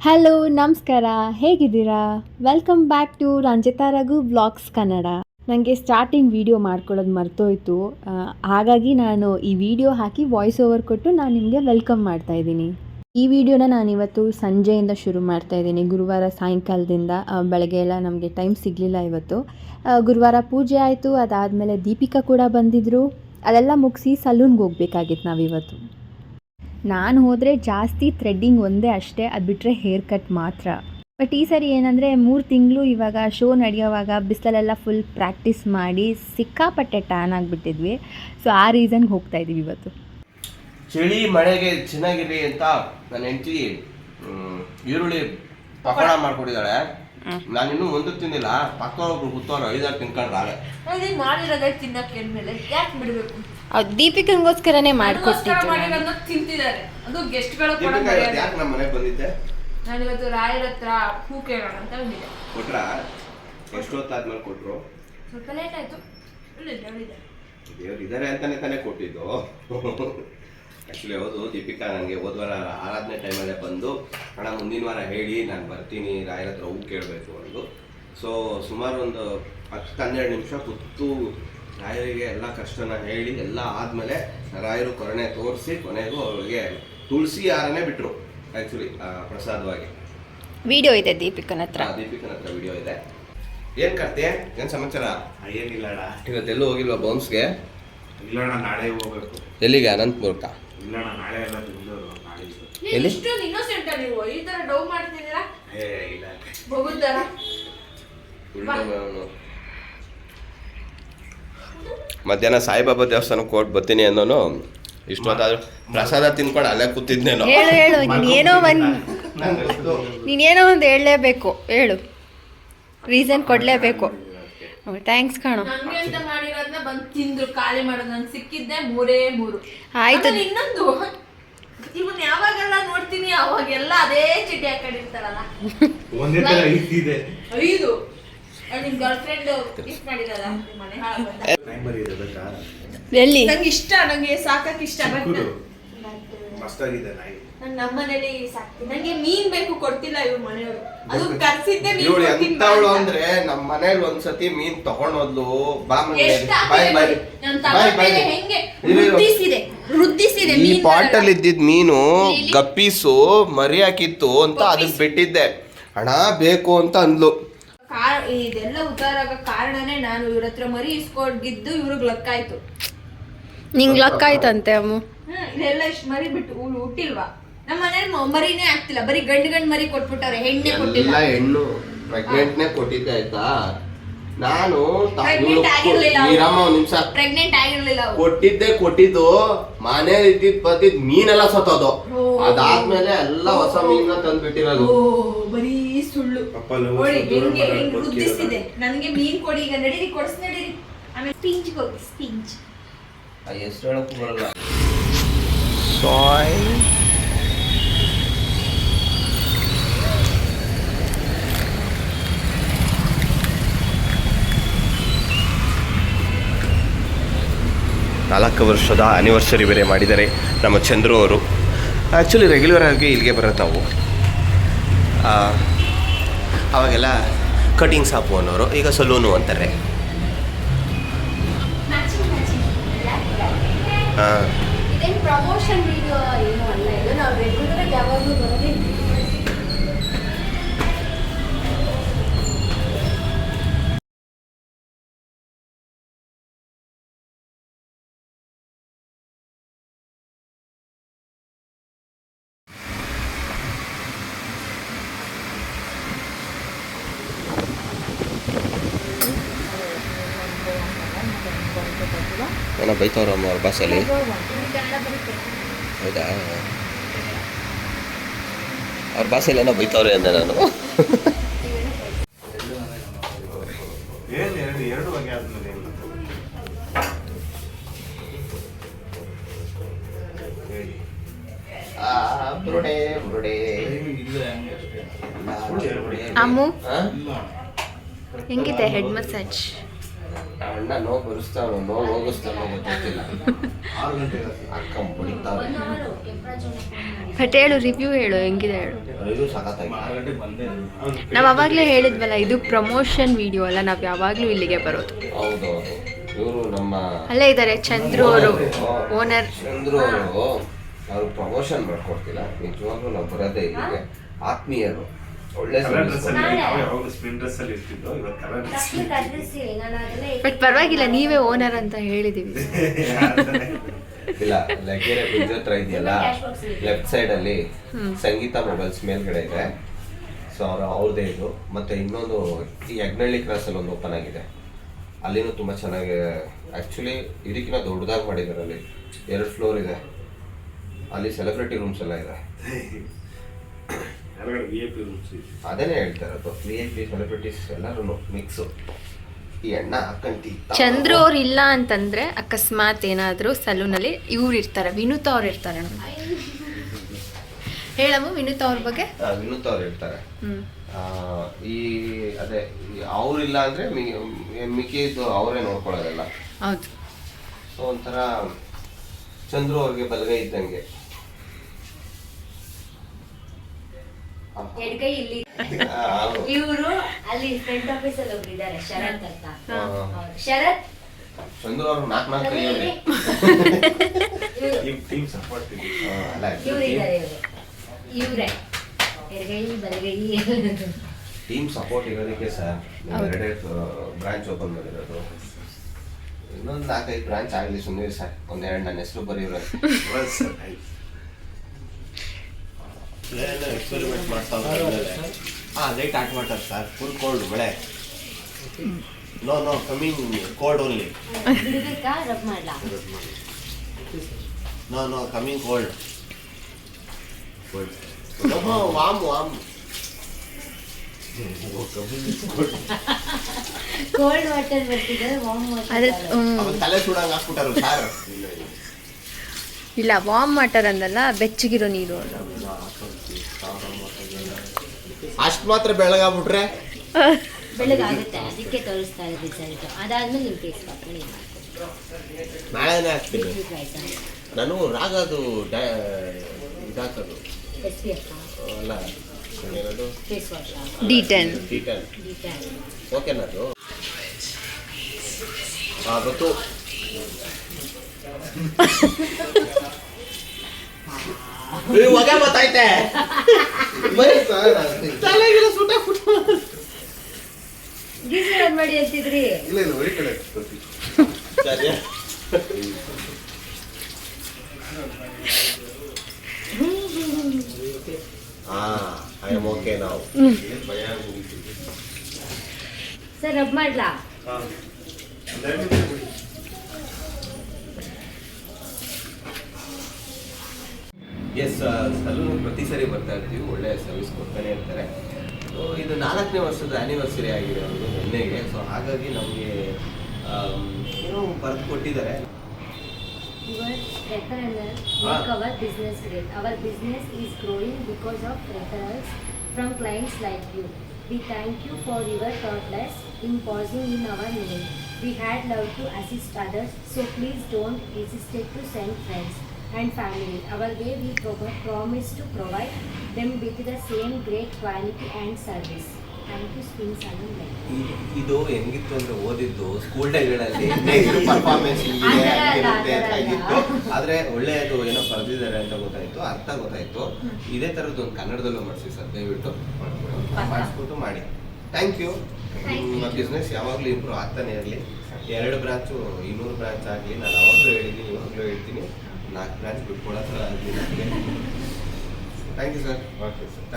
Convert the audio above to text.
Hello ನಮಸ್ಕಾರ, ಹೇಗಿದ್ದೀರಾ? Welcome back to Ranjitha Raghu vlogs Kannada. ನನಗೆ ಸ್ಟಾರ್ಟಿಂಗ್ ವಿಡಿಯೋ ಮಾಡ್ಕೊಳ್ಳೋದು ಮರ್ತೋಯ್ತು, ಹಾಗಾಗಿ ನಾನು ಈ ವಿಡಿಯೋ ಹಾಕಿ ವಾಯ್ಸ್ ಓವರ್ ಕೊಟ್ಟು ನಾನು ನಿಮಗೆ ವೆಲ್ಕಮ್ ಮಾಡ್ತಾಯಿದ್ದೀನಿ. ಈ ವಿಡಿಯೋನ ನಾನಿವತ್ತು ಸಂಜೆಯಿಂದ ಶುರು ಮಾಡ್ತಾಯಿದ್ದೀನಿ. ಗುರುವಾರ ಸಾಯಂಕಾಲದಿಂದ. ಬೆಳಗ್ಗೆ ಎಲ್ಲ ನಮಗೆ ಟೈಮ್ ಸಿಗಲಿಲ್ಲ ಇವತ್ತು. ಗುರುವಾರ ಪೂಜೆ ಆಯಿತು, ಅದಾದಮೇಲೆ ದೀಪಿಕಾ ಕೂಡ ಬಂದಿದ್ದರು. ಅದೆಲ್ಲ ಮುಗಿಸಿ ಸಲೂನ್ಗೆ ಹೋಗ್ಬೇಕಾಗಿತ್ತು ನಾವಿವತ್ತು. ನಾನು ಹೋದರೆ ಜಾಸ್ತಿ ಥ್ರೆಡ್ಡಿಂಗ್ ಒಂದೇ ಅಷ್ಟೇ, ಅದು ಬಿಟ್ಟರೆ ಹೇರ್ ಕಟ್ ಮಾತ್ರ. ಬಟ್ ಈ ಸರಿ ಏನಂದರೆ 3 ತಿಂಗಳು ಇವಾಗ ಶೋ ನಡೆಯೋವಾಗ ಬಿಸಿಲಲ್ಲೆಲ್ಲ ಫುಲ್ ಪ್ರಾಕ್ಟೀಸ್ ಮಾಡಿ ಸಿಕ್ಕಾಪಟ್ಟೆ ಟ್ಯಾನ್ ಆಗಿಬಿಟ್ಟಿದ್ವಿ. ಸೊ ಆ ರೀಸನ್ಗೆ ಹೋಗ್ತಾ ಇದ್ದೀವಿ ಇವತ್ತು. ಚಳಿ ಮಳೆಗೆ ಚೆನ್ನಾಗಿರಲಿ ಅಂತ ನನ್ನ ಹೆಂಡತಿ ಈರುಳ್ಳಿ ಪಕೋಡ ಮಾಡ್ಕೊಟ್ಟಿದ್ದಾಳೆ. ನಾನಿನ್ನೂ ಒಂದು ತಿಂದಿಲ್ಲ. ಪಕ್ಕದೊಳಗೆ ಕೂತವ್ರು 5-6 ತಿನ್ಕೊಂಡ್ರೆ ಮಾಡಿರೋದೇ ತಿನ್ನಕ್ಕೆ ಅಂದ್ಮೇಲೆ ಯಾಕೆ ಬಿಡಬೇಕು? ದೀಪಿಕಂಗೋಸ್ಕರನೇ ಮಾಡ್ಕೊಟ್ಟಿದ್ದು. ತಿಂತಿದ್ದಾರೆ, ಅದು ಗೆಸ್ಟ್ಗಳು ಕೂಡ. ಯಾಕೆ ನಮ್ಮ ಮನೆಗೆ ಬಂದಿದ್ದೆ? ನಾನು ಇವತ್ತು ರಾಯರ ಹತ್ರ ಹೂ ಕೇಳೋಣ ಅಂತ ಬಂದಿದ್ದೆ. ಕೊಟ್ರಾ? ಎಷ್ಟೊತ್ತಾದ್ಮೇಲೆ ಕೊಟ್ರು? ಸ್ವಲ್ಪ ಲೇಟ್ ಆಯ್ತು. ದೇವ್ರು ಇದ್ದಾರೆ ಅಂತಾನೆ ತಾನೇ ಕೊಟ್ಟಿದ್ದು. ಆ್ಯಕ್ಚುಲಿ ಹೌದು, ದೀಪಿಕಾ ನನಗೆ ಹೋದ್ವಾರ ಆರಾಧನೆ ಟೈಮಲ್ಲೇ ಬಂದು ಅಣ್ಣ ಮುಂದಿನ ವಾರ ಹೇಳಿ ನಾನು ಬರ್ತೀನಿ, ರಾಯರ ಹತ್ರ ಹೂ ಕೇಳಬೇಕು ಅಂದು. ಸೊ ಸುಮಾರು ಒಂದು 10-12 ನಿಮಿಷ ಕೂತು ರಾಯರಿಗೆ ಎಲ್ಲ ಕಷ್ಟನ ಹೇಳಿ ಎಲ್ಲ ಆದಮೇಲೆ ರಾಯರು ಕರುಣೆ ತೋರಿಸಿ ಕೊನೆಗೂ ಅವರಿಗೆ ತುಳಸಿ ಹಾರನೇ ಬಿಟ್ಟರು. ಆ್ಯಕ್ಚುಲಿ ಪ್ರಸಾದವಾಗಿ ವಿಡಿಯೋ ಇದೆ ದೀಪಿಕನ ಹತ್ರ ವಿಡಿಯೋ ಇದೆ. ಏನು ಕರ್ತೆ? ಏನು ಸಮಾಚಾರ? ಏನಿಲ್ಲ ಅಣ್ಣ, ಇವತ್ತೆಲ್ಲೂ ಹೋಗಿಲ್ವಾ ಬೌನ್ಸ್ಗೆ? ಇಲ್ಲ ಅಣ್ಣ, ನಾಳೆ ಹೋಗ್ಬೇಕು. ಎಲ್ಲಿಗೆ? ಅನಂತಪುರಕ್ಕ? ಇಲ್ಲ ಅಣ್ಣ, ನಾಳೆ ಎಲ್ಲ ಬೆಂಗಳೂರು. ನಾಳೆ ಎಲ್ಲಿ? ಇಷ್ಟೊಂದು ಇನ್ನೋಸೆಂಟ್ ನೀವು ಈ ತರ ಡೌ ಮಾಡ್ತಿದ್ದೀರಾ? ಇಲ್ಲ ಬಹುದರ ಮಧ್ಯಾಹ್ನ ಸಾಯಿಬಾಬಾ ದೇವಸ್ಥಾನಕ್ಕೆ ಕೊಟ್ಟು ಬರ್ತೀನಿ ಅನ್ನೋನು ಇಷ್ಟೊತ್ತಾದ್ರೂ ಪ್ರಸಾದ ತಿನ್ಕೊಂಡು ಅಲ್ಲೇ ಕೂತಿದ್ನೇನೋ. ಹೇಳು ನೀನೇನೋ ಒಂದು ಹೇಳಲೇಬೇಕು, ಹೇಳು, ರೀಸನ್ ಕೊಡಲೇಬೇಕು. ಥ್ಯಾಂಕ್ಸ್ ಕಾಣು. ನಂಗೆ ಅಂತ ಮಾಡಿರೋದನ್ನ ಬಂದು ತಿಂದ್ರು, ಖಾಲಿ ಮಾಡೋದು. ನಂಗೆ ಸಿಕ್ಕಿದ್ದೆ 3 ಆಯ್ತು. ಇನ್ನೊಂದು, ಇವನ್ ಯಾವಾಗೆಲ್ಲ ನೋಡ್ತೀನಿ ಅವಾಗೆಲ್ಲ ಅದೇ ಚೀಟಿ ಹಾಕೊಂಡಿರ್ತಾರಲ್ಲ. ಒಂದೇ ತರ ಇದೆ 5 ನಿಮ್ ಗರ್ಲ್ ಫ್ರೆಂಡ್ ಗಿಫ್ಟ್ ಮಾಡಿದಾರ ಮನೆ ಎಲ್ಲಿ? ನಂಗೆ ಇಷ್ಟ, ನಂಗೆ ಸಾಕಕ್ ಇಷ್ಟ. ಮಸ್ತಾಗಿದೆ ನಾಯಿ. ನಮ್ಮನೇಲಿ ಸಾಕ್ತೀನಿ. ನಂಗೆ ಮೀನ್ ಬೇಕು, ಕೊಡ್ತಿಲ್ಲ ಇವ್ರ ಮನೆಯವರು. ಅದು ಕರ್ಸಿದ್ದೆ ಇವಳು ಎಂತವಳು ಅಂದ್ರೆ ನಮ್ಮ ಮನೇಲಿ ಒಂದ್ಸತಿ ಮೀನ್ ತಗೊಂಡೋದ್ಲು. ಈ ಪಾಟಲ್ಲಿ ಇದ್ದಿದ್ ಮೀನು ಗಪ್ಪೀಸು ಮರಿ ಹಾಕಿತ್ತು ಅಂತ ಅದನ್ನ ಬಿಟ್ಟಿದ್ದೆ. ಹಣ ಬೇಕು ಅಂತ ಅಂದ್ಲು. ಇದೆಲ್ಲ ಉದ್ದಾರ ಆಗೋ ಕಾರಣನೇ ನಾನು ಇವ್ರ ಹತ್ರ ಮರಿ ಇಸ್ಕೊಂಡಿದ್ದು. ಇವ್ರಿಗೆ ಲಕ್ ಆಯ್ತು. ನಿಂಗೆ ಲಕ್ ಆಯ್ತಂತೆ ಅಮ್ಮ. ಇದೆಲ್ಲ ಇಷ್ಟು ಮರಿ ಬಿಟ್ಟು ಹುಟ್ಟಿಲ್ವಾ? ನಮ್ಮ ಮನೇಲಿ ಮರಿನೇ ಆಗ್ತಿಲ್ಲ, ಬರೀ ಗಂಡು ಮರಿ ಕೊಟ್ಬಿಟ್ಟವ್ರೆ, ಹೆಣ್ಣೆ ಕೊಟ್ಟಿಲ್ಲ. ಹೆಣ್ಣು ಪ್ರೆಗ್ನೆಂಟ್ನೇ ಕೊಟ್ಟಿದ್ದೆ ಆಯ್ತಾ. ನಾನು ಪ್ರೆಗ್ನೆಂಟ್ ಆಗಿರ್ಲಿಲ್ಲ. ಕೊಟ್ಟಿದ್ದು ಮನೇಲಿ ಇದ್ದಿದ್ ಮೀನೆಲ್ಲ ಸತ್ತೋದು. ಅದಾದ್ಮೇಲೆ ಎಲ್ಲ ಹೊಸ ಮೀನ ತಂದ್ಬಿಟ್ಟಿರೋದು. ಬರೀ ಸುಳ್ಳು. ವೃದ್ಧಿಸಿದೆ ನನಗೆ ಮೀನ್ ಕೊಡಿ, ಈಗ ನಡೀರಿ, ಕೊಡ್ಸ್ ನಡೀರಿ. ಆಮೇಲೆ ಸ್ಪಿಂಚ್ಗೆ ಹೋಗಿ, ಸ್ಪಿಂಚ್ ಎಷ್ಟು ಹೇಳಕ್ಕೂ ಬರಲ್ಲ. ನಾಲ್ಕು ವರ್ಷದ ಆ್ಯನಿವರ್ಸರಿ ಬೇರೆ ಮಾಡಿದ್ದಾರೆ ನಮ್ಮ ಚಂದ್ರು ಅವರು. ಆ್ಯಕ್ಚುಲಿ ರೆಗ್ಯುಲರ್ ಆಗಿ ಇಲ್ಲಿಗೆ ಬರೋದು ನಾವು. ಅವಾಗೆಲ್ಲ ಕಟಿಂಗ್ ಶಾಪು ಅನ್ನೋರು, ಈಗ ಸಲೂನು ಅಂತಾರೆ. ಹಾಂ, ಪ್ರಮೋಷನ್ ವಿಡಿಯೋ ಏನೂ ಅಲ್ಲ ಇದು. ನಾವು ರೆಗ್ಯುಲರ್ ಯಾವಾಗಲೂ ಬರೋದೇ. ಏನೋ ಬೈತವ್ರಮ್ಮ ಅವ್ರ ಭಾಷೆಯಲ್ಲಿ. ಹೌದಾ? ಅವ್ರ ಭಾಷೆಯಲ್ಲಿ ಏನೋ ಬೈತವ್ರೆ ಅಂದೆ ನಾನು. ಎರಡು ಬಗೆ ಆದ್ಮೇಲೆ ಅಮ್ಮು ಹೆಂಗಿದೆ ಹೆಡ್ ಮಸಾಜ್? ಅಣ್ಣ ನೋವು ಬರಿಸ್ತಾವನು ನೋವು ಹೋಗಿಸ್ತಾನೋ ಗೊತ್ತಿಲ್ಲ. 6 ಗಂಟೆಗೆ ಅಕ್ಕ ಬಡಿತಾವೆ. ಬಟ್ ಹೇಳು, ರಿವ್ಯೂ ಹೇಳು, ಹೆಂಗಿದೆ ಹೇಳು. ಇದು ಸಖತ್ತಾಗಿ 6 ಗಂಟೆಗೆ ಬಂದೆ. ನಾವು ಅವಾಗಲೇ ಹೇಳಿದ್ವಲ್ಲ, ಇದು ಪ್ರಮೋಷನ್ ವಿಡಿಯೋ ಅಲ್ಲ, ನಾವು ಯಾವಾಗಲೂ ಇಲ್ಲಿಗೆ ಬರೋದು. ಹೌದು. ಇವರು ನಮ್ಮ ಅಲ್ಲೇ ಇದ್ದಾರೆ ಚಂದ್ರು ಅವರು, ಓನರ್. ಚಂದ್ರು ಅವರು. ಅವ್ರು ಪ್ರಮೋಷನ್ ಮಾಡ್ಕೊಡ್ತಿಲ್ಲ, ನಿಜವಾಗ್ಲೂ ನಾವು ಬರೋದೇ ಇಲ್ಲಿಗೆ. ಆತ್ಮೀಯರು, ಒಳ್ಳೆ ಕಲರ್ ಡ್ರೆಸ್ service ಅಲ್ಲಿ ನಾವು ಯಾವಾಗಲೂ ಸ್ಪಿನ್ ಡ್ರೆಸ್ ಅಲ್ಲಿ ಇರ್ತಿದ್ದೋ, ಇವತ್ತು ಕಲರ್ ಡ್ರೆಸ್. ಬಟ್ ಪರವಾಗಿಲ್ಲ, ನೀವೇ ಓನರ್ ಅಂತ ಹೇಳಿದೀವಿ. ಇಲ್ಲ, ಲಗ್ಗೆರೆ ಬ್ರಿಡ್ಜ್ ಹತ್ರ ಇದೆಯಲ್ಲ, ಲೆಫ್ಟ್ ಸೈಡ್ ಅಲ್ಲಿ ಸಂಗೀತ ಮೊಬೈಲ್ಸ್ ಮೇಲ್ಗಡೆ ಇದೆ. ಸೊ ಅವ್ರದ್ದೇ ಇದು. ಮತ್ತೆ ಇನ್ನೊಂದು ಈ ಯಗ್ನಳ್ಳಿ ಕ್ರಾಸ್ ಅಲ್ಲಿ ಒಂದು ಓಪನ್ ಆಗಿದೆ, ಅಲ್ಲಿನೂ ತುಂಬಾ ಚೆನ್ನಾಗಿ. ಆಕ್ಚುಲಿ ಇದಕ್ಕಿಂತ ದೊಡ್ಡದಾಗಿ ಮಾಡಿದ್ದಾರೆ. ಅಲ್ಲಿ 2 ಫ್ಲೋರ್ ಇದೆ. ಅಲ್ಲಿ ಸೆಲೆಬ್ರಿಟಿ ರೂಮ್ಸ್ ಎಲ್ಲ ಇದೆ. VIP ರೂಮ್ಸ್ ಇದೆ. ಅದೇನೇ ಹೇಳ್ತಾ ಇರೋದು, VIP ಸೆಲೆಬ್ರಿಟೀಸ್ ಎಲ್ಲರೂ ಮಿಕ್ಸು. ಈ ಎಣ್ಣ ಹಾಕಂತಿ ಚಂದ್ರು ಅವ್ರು ಇಲ್ಲ ಅಂತಂದ್ರೆ ಅಕಸ್ಮಾತ್ ಏನಾದರೂ ಸಲೂನಲ್ಲಿ ಇವ್ರು ಇರ್ತಾರೆ, ವಿನುತಾ ಅವ್ರು ಇರ್ತಾರೆ. ಹೇಳಮ್ಮ ವಿನುತಾ ಅವ್ರ ಬಗ್ಗೆ. ವಿನುತ್ ಅವ್ರು ಇರ್ತಾರೆ. ಈ ಅದೇ ಅವ್ರಿಲ್ಲ ಅಂದ್ರೆ ಮಿಕ್ಕಿದ್ದು ಅವರೇ ನೋಡ್ಕೊಳ್ಳೋದೆಲ್ಲ. ಹೌದು. ಸೊ ಒಂಥರ ಚಂದ್ರು ಅವ್ರಿಗೆ ಬಲಗೈ ಇದ್ದಂಗೆ. ಎಡಗೈ ಇಲ್ಲಿ. ಇವರು ಅಲ್ಲಿ ಫ್ರಂಟ್ ಆಫೀಸ್ ಅಲ್ಲಿ ಹೋಗಿದ್ದಾರೆ, ಶರತ್ ಅಂತ. ಶರತ್ ಚಂದ್ರು ಅವ್ರು 4 ಕೈ ಅವ್ರೆ. ಈ ಟೀಮ್ ಸಪೋರ್ಟ್ ಇದೆ. ಅಲ್ಲ, ಇವ್ರು ಇದ್ದಾರೆ, ಇವ್ರೆ ಎಡಗೈ ಬಲಗೈ. ಟೀಮ್ ಸಪೋರ್ಟ್ ಇರೋದಕ್ಕೆ ಸರ್ 2 ಬ್ರಾಂಚ್ ಓಪನ್ ಮಾಡಿರೋದು. ಇನ್ನೊಂದು 4-5 ಬ್ರಾಂಚ್ ಆಗಲಿ ಸುಮ್ಮನೆ ಸರ್. 1-2 ನನ್ನ ಹೆಸರು ಬರೀವ್ರೆ. ಎಕ್ಸ್ಪೆರಿಮೆಂಟ್ ಮಾಡ್ತಾ light hot water sir. Full cold ಮಳೆ. No coming cold only. ಬಿಡ್ಬೇಕಾ ರಬ್ ಮಾಡ್ಲಾ? No coming cold. Warm cold water ಬರ್ತಿದೆ, ವಾರ್ಮ್ ಅದ್ರ ವಾಟರ್. ತಲೆ ಸುಡಂಗ್ ಹಾಕ್ಬಿಟ್ಟಾರು ಸರ್. ಇಲ್ಲ, ವಾರ್ಮ್ ವಾಟರ್ ಅಂದಲ್ಲ, ಬೆಚ್ಚಗಿರೋ ನೀರು. ಅಷ್ಟು ಮಾತ್ರ ಬೆಳಗಾಗ್ಬಿಟ್ರೆ ಬೆಳಗಾಗುತ್ತೆ, ಅದಕ್ಕೆ ತೋರಿಸ್ತಾ ಇದೆ ರಿಸಲ್ಟ್. ಅದಾದ್ಮೇಲೆ ನಿಮ್ಮ ಫೇಸ್ ಹಾಕೊಂಡು ನಾಳೆನೇ ಹಾಕ್ತೀನಿ ನಾನು. ರಾಗದು ಇದಾಕೋದು SPF ಅಲ್ಲ, ಏನದು ಫೇಸ್ ವಾಶ್ D10. ಓಕೆನದು ಗೊತ್ತು. ಹೊಗೆ ಗೊತ್ತೈತೆ. ತಲೆಗಿಲ್ಲ ಸುಟ್ಟ ಗೀಸರ್ ಆನ್ ಮಾಡಿ ಅಂತಿದ್ರಿ. ಇಲ್ಲ ಬರೀ ಕಡೆ ಸರಿ. ಐ ಆಮ್ ಓಕೆ ನಾವು. ಸರ್ ರಬ್ ಮಾಡ್ಲಾ? ಎಸ್, ಸಲೂನ್ ಪ್ರತಿ ಸರಿ ಬರ್ತಾ ಇರ್ತೀವಿ, ಒಳ್ಳೆ ಸರ್ವಿಸ್ ಕೊಡ್ತಾನೆ ಇರ್ತಾರೆ. ಸೊ ಇದು 4ನೇ ವರ್ಷದ ಆ್ಯನಿವರ್ಸರಿ ಆಗಿದೆ ಅವ್ರದ್ದು ಮೊನ್ನೆಗೆ. ಸೊ ಹಾಗಾಗಿ ನಮಗೆ ಏನೋ ಬರೆದು ಕೊಟ್ಟಿದ್ದಾರೆ. Your referrals make our business great. Our business is growing because of referrals from clients like you. We thank you for your thoughtless in pausing in our name. We had loved to assist others, so please don't hesitate to send friends and family. Our way we promise to provide them with the same great quality and service. Thank you, Spin Salon Life. ಇದು ಹೆಂಗಿತ್ತು ಅಂದ್ರೆ ಓದಿದ್ದು school ಡೇಗಳಲ್ಲಿ performance ಆಗಿತ್ತು. ಆದ್ರೆ ಒಳ್ಳೆಯದು ಏನೋ ಬರೆದಿದ್ದಾರೆ ಅಂತ ಗೊತ್ತಾಯ್ತು, ಅರ್ಥ ಗೊತ್ತಾಯ್ತು. ಇದೇ ತರದ್ದು ಒಂದು ಕನ್ನಡದಲ್ಲೂ ಮಾಡಿಸಿ ಸರ್, ದಯವಿಟ್ಟು ಮಾಡಿಸ್ಬಿಟ್ಟು ಮಾಡಿ. Thank you. ನಿಮ್ಮ ಬಿಸ್ನೆಸ್ ಯಾವಾಗಲೂ ಇಂಪ್ರೂವ್ ಆಗ್ತಾನೆ ಇರಲಿ. 2 ಬ್ರಾಂಚು 200 ಬ್ರಾಂಚ್ ಆಗಲಿ. ನಾನು ಅವಾಗಲೂ ಹೇಳಿದ್ದೀನಿ, ಇವಾಗಲೂ ಹೇಳ್ತೀನಿ, 4 ಬ್ರಾಂಚ್ ಬಿಟ್ಕೊಡೋ ಥರ ಆಗಲಿ. Thank you sir. Okay sir.